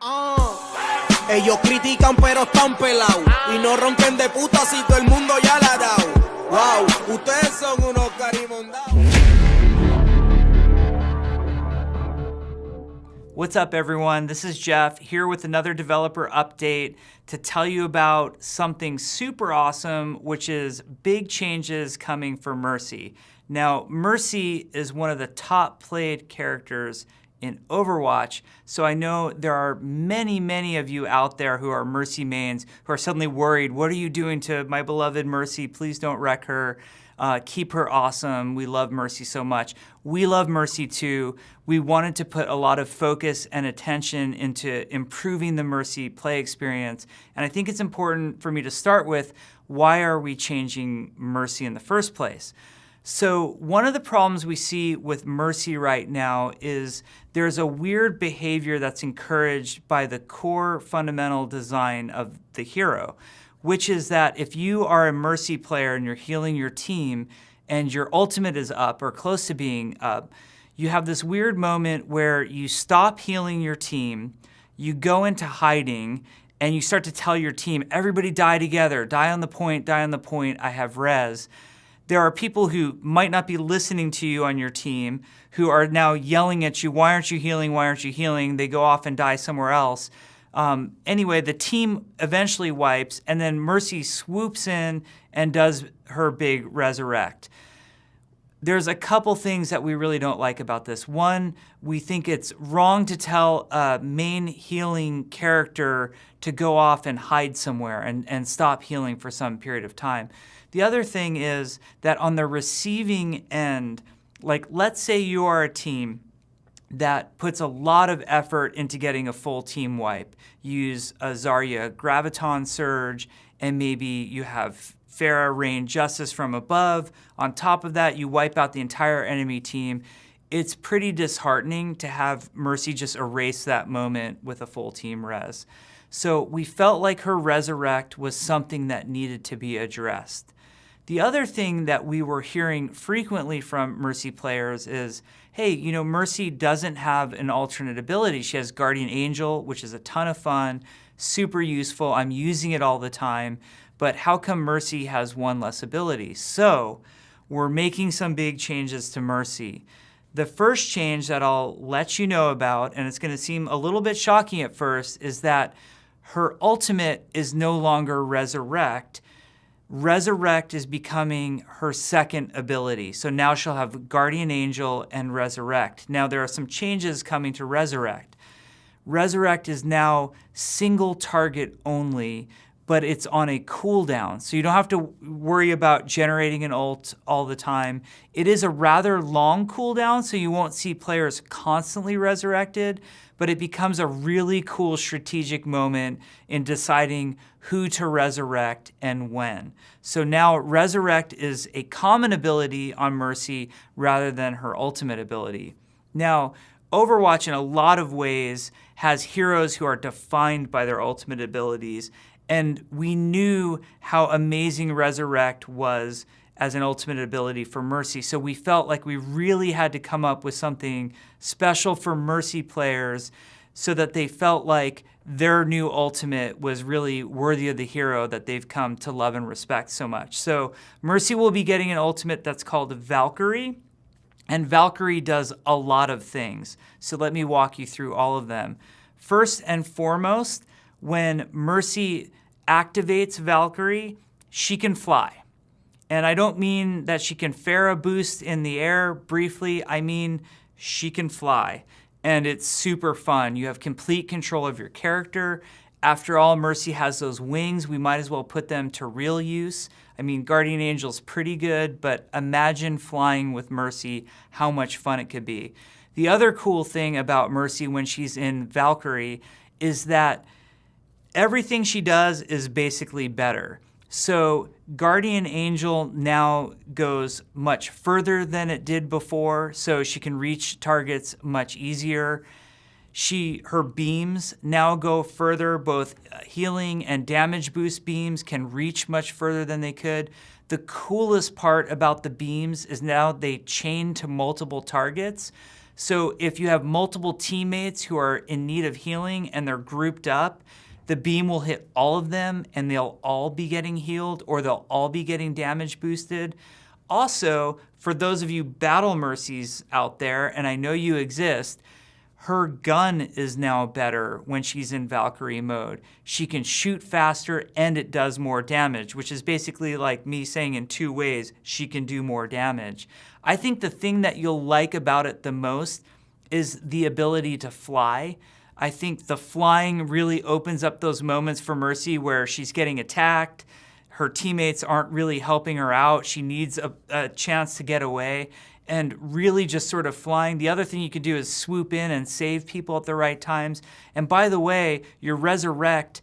Ellos critican pero están pelados y no rompen de puta si todo el mundo ya la ha dado. Wow, ustedes son unos carimondados. What's up, everyone? This is Jeff here with another developer update to tell you about something super awesome, which is big changes coming for Mercy. Now, Mercy is one of the top played characters in Overwatch, so I know there are many of you out there who are Mercy mains who are suddenly worried, what are you doing to my beloved Mercy? Please don't wreck her. Keep her awesome. We love Mercy so much. We love Mercy too. We wanted to put a lot of focus and attention into improving the Mercy play experience. And I think it's important for me to start with, why are we changing Mercy in the first place? So one of the problems we see with Mercy right now is there's a weird behavior that's encouraged by the core fundamental design of the hero, which is that if you are a Mercy player and you're healing your team and your ultimate is up or close to being up, you have this weird moment where you stop healing your team, you go into hiding, and you start to tell your team, everybody die together, die on the point, I have res. There are people who might not be listening to you on your team who are now yelling at you, why aren't you healing, why aren't you healing? They go off and die somewhere else. Anyway, the team eventually wipes, and then Mercy swoops in and does her big resurrect. There's a couple things that we really don't like about this. One, we think it's wrong to tell a main healing character to go off and hide somewhere and stop healing for some period of time. The other thing is that on the receiving end, like let's say you are a team that puts a lot of effort into getting a full team wipe. Use a Zarya Graviton Surge, and maybe you have Pharah rain Justice from above. On top of that, you wipe out the entire enemy team. It's pretty disheartening to have Mercy just erase that moment with a full team res. So we felt like her resurrect was something that needed to be addressed. The other thing that we were hearing frequently from Mercy players is, hey, you know, Mercy doesn't have an alternate ability. She has Guardian Angel, which is a ton of fun, super useful. I'm using it all the time, but how come Mercy has one less ability? So we're making some big changes to Mercy. The first change that I'll let you know about, and it's gonna seem a little bit shocking at first, is that her ultimate is no longer Resurrect. Resurrect is becoming her second ability. So now she'll have Guardian Angel and Resurrect. Now there are some changes coming to Resurrect. Resurrect is now single target only, but it's on a cooldown. So you don't have to worry about generating an ult all the time. It is a rather long cooldown, so you won't see players constantly resurrected, but it becomes a really cool strategic moment in deciding who to resurrect and when. So now Resurrect is a common ability on Mercy rather than her ultimate ability. Now, Overwatch in a lot of ways has heroes who are defined by their ultimate abilities, and we knew how amazing Resurrect was as an ultimate ability for Mercy. So we felt like we really had to come up with something special for Mercy players so that they felt like their new ultimate was really worthy of the hero that they've come to love and respect so much. So Mercy will be getting an ultimate that's called Valkyrie, and Valkyrie does a lot of things. So let me walk you through all of them. First and foremost, when Mercy activates Valkyrie, she can fly. And I don't mean that she can Pharah boost in the air briefly, I mean she can fly. And it's super fun. You have complete control of your character. After all, Mercy has those wings. We might as well put them to real use. I mean, Guardian Angel's pretty good, but imagine flying with Mercy, how much fun it could be. The other cool thing about Mercy when she's in Valkyrie is that everything she does is basically better. So Guardian Angel now goes much further than it did before, so she can reach targets much easier. Her beams now go further, both healing and damage boost beams can reach much further than they could. The coolest part about the beams is now they chain to multiple targets. So if you have multiple teammates who are in need of healing and they're grouped up, the beam will hit all of them and they'll all be getting healed or they'll all be getting damage boosted. Also, for those of you battle mercies out there, and I know you exist, her gun is now better when she's in Valkyrie mode. She can shoot faster and it does more damage, which is basically like me saying in 2 ways, she can do more damage. I think the thing that you'll like about it the most is the ability to fly. I think the flying really opens up those moments for Mercy where she's getting attacked, her teammates aren't really helping her out, she needs a chance to get away, and really just sort of flying. The other thing you could do is swoop in and save people at the right times. And by the way, your Resurrect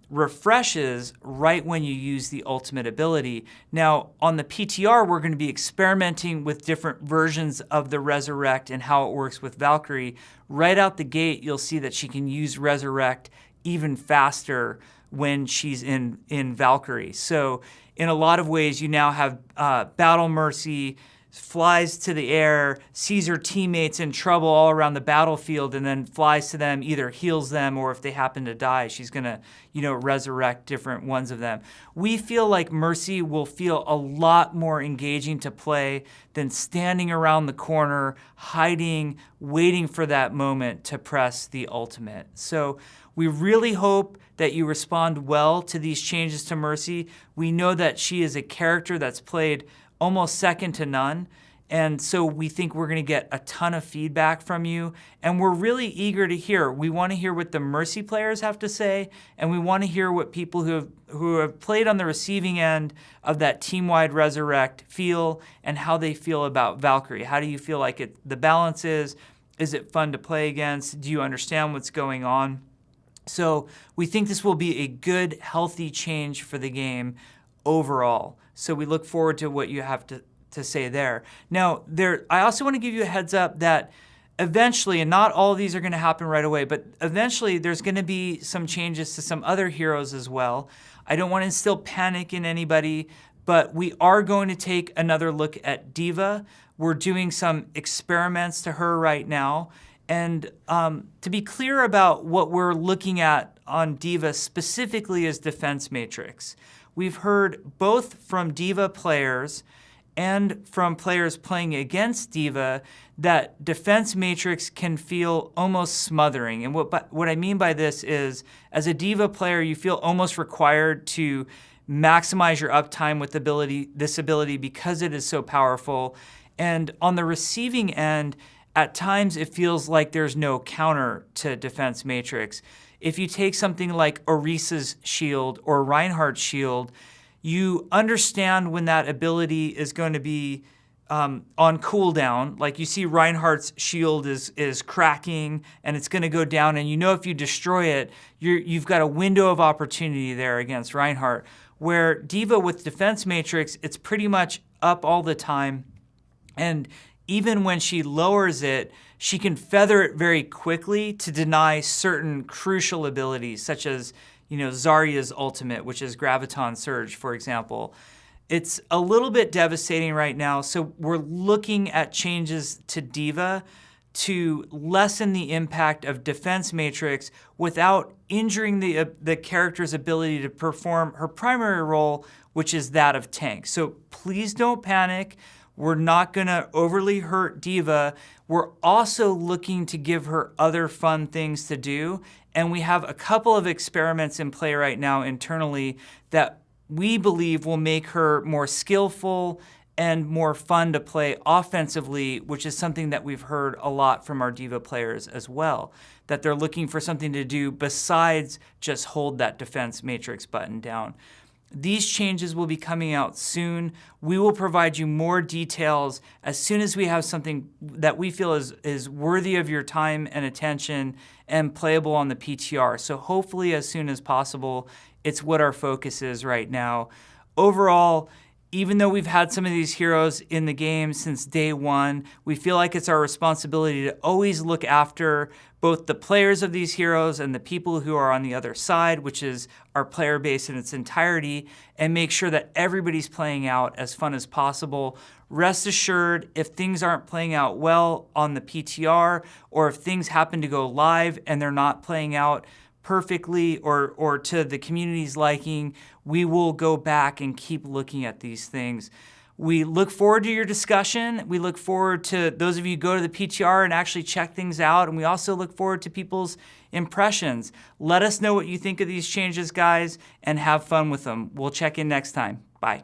refreshes right when you use the ultimate ability. Now, on the PTR, we're going to be experimenting with different versions of the Resurrect and how it works with Valkyrie. Right out the gate, you'll see that she can use Resurrect even faster when she's in Valkyrie. So in a lot of ways, you now have Battle Mercy, flies to the air, sees her teammates in trouble all around the battlefield, and then flies to them, either heals them, or if they happen to die, she's gonna, resurrect different ones of them. We feel like Mercy will feel a lot more engaging to play than standing around the corner, hiding, waiting for that moment to press the ultimate. So we really hope that you respond well to these changes to Mercy. We know that she is a character that's played almost second to none. And so we think we're gonna get a ton of feedback from you. And we're really eager to hear. We wanna hear what the Mercy players have to say, and we wanna hear what people who have played on the receiving end of that team-wide Resurrect feel and how they feel about Valkyrie. How do you feel like the balance is? Is it fun to play against? Do you understand what's going on? So we think this will be a good, healthy change for the game overall. So we look forward to what you have to say there. Now, I also want to give you a heads up that eventually, and not all of these are going to happen right away, but eventually there's going to be some changes to some other heroes as well. I don't want to instill panic in anybody, but we are going to take another look at Deva. We're doing some experiments to her right now. And to be clear about what we're looking at on Deva specifically is Defense Matrix. We've heard both from Deva players and from players playing against Deva that Defense Matrix can feel almost smothering. And what I mean by this is, as a Deva player, you feel almost required to maximize your uptime with this ability because it is so powerful. And on the receiving end, at times it feels like there's no counter to Defense Matrix. If you take something like Orisa's shield or Reinhardt's shield, you understand when that ability is going to be on cooldown. Like you see Reinhardt's shield is cracking and it's going to go down, and you know if you destroy it, you've got a window of opportunity there against Reinhardt. Where Deva with Defense Matrix, it's pretty much up all the time, and even when she lowers it, she can feather it very quickly to deny certain crucial abilities, such as Zarya's ultimate, which is Graviton Surge, for example. It's a little bit devastating right now, so we're looking at changes to Deva to lessen the impact of Defense Matrix without injuring the character's ability to perform her primary role, which is that of tank. So please don't panic. We're not going to overly hurt Deva. We're also looking to give her other fun things to do. And we have a couple of experiments in play right now internally that we believe will make her more skillful and more fun to play offensively, which is something that we've heard a lot from our Deva players as well, that they're looking for something to do besides just hold that Defense Matrix button down. These changes will be coming out soon. We will provide you more details as soon as we have something that we feel is worthy of your time and attention and playable on the PTR. So hopefully as soon as possible. It's what our focus is right now. Overall, even though we've had some of these heroes in the game since day one, we feel like it's our responsibility to always look after both the players of these heroes and the people who are on the other side, which is our player base in its entirety, and make sure that everybody's playing out as fun as possible. Rest assured, if things aren't playing out well on the PTR, or if things happen to go live and they're not playing out perfectly or to the community's liking, we will go back and keep looking at these things. We look forward to your discussion. We look forward to those of you who go to the PTR and actually check things out. And we also look forward to people's impressions. Let us know what you think of these changes, guys, and have fun with them. We'll check in next time. Bye.